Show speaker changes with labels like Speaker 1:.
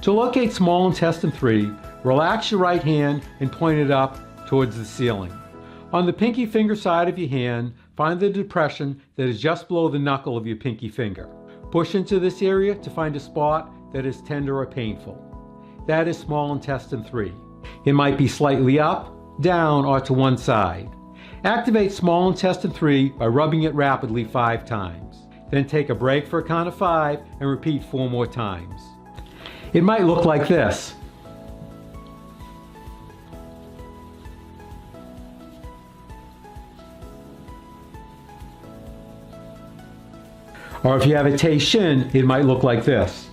Speaker 1: To locate small intestine 3, relax your right hand and point it up towards the ceiling. On the pinky finger side of your hand, find the depression that is just below the knuckle of your pinky finger. Push into this area to find a spot that is tender or painful. That is small intestine 3. It might be slightly up, down, or to one side. Activate small intestine 3 by rubbing it rapidly 5 times. Then take a break for a count of 5 and repeat 4 more times. It might look like this. Or if you have a Tei Shin, it might look like this.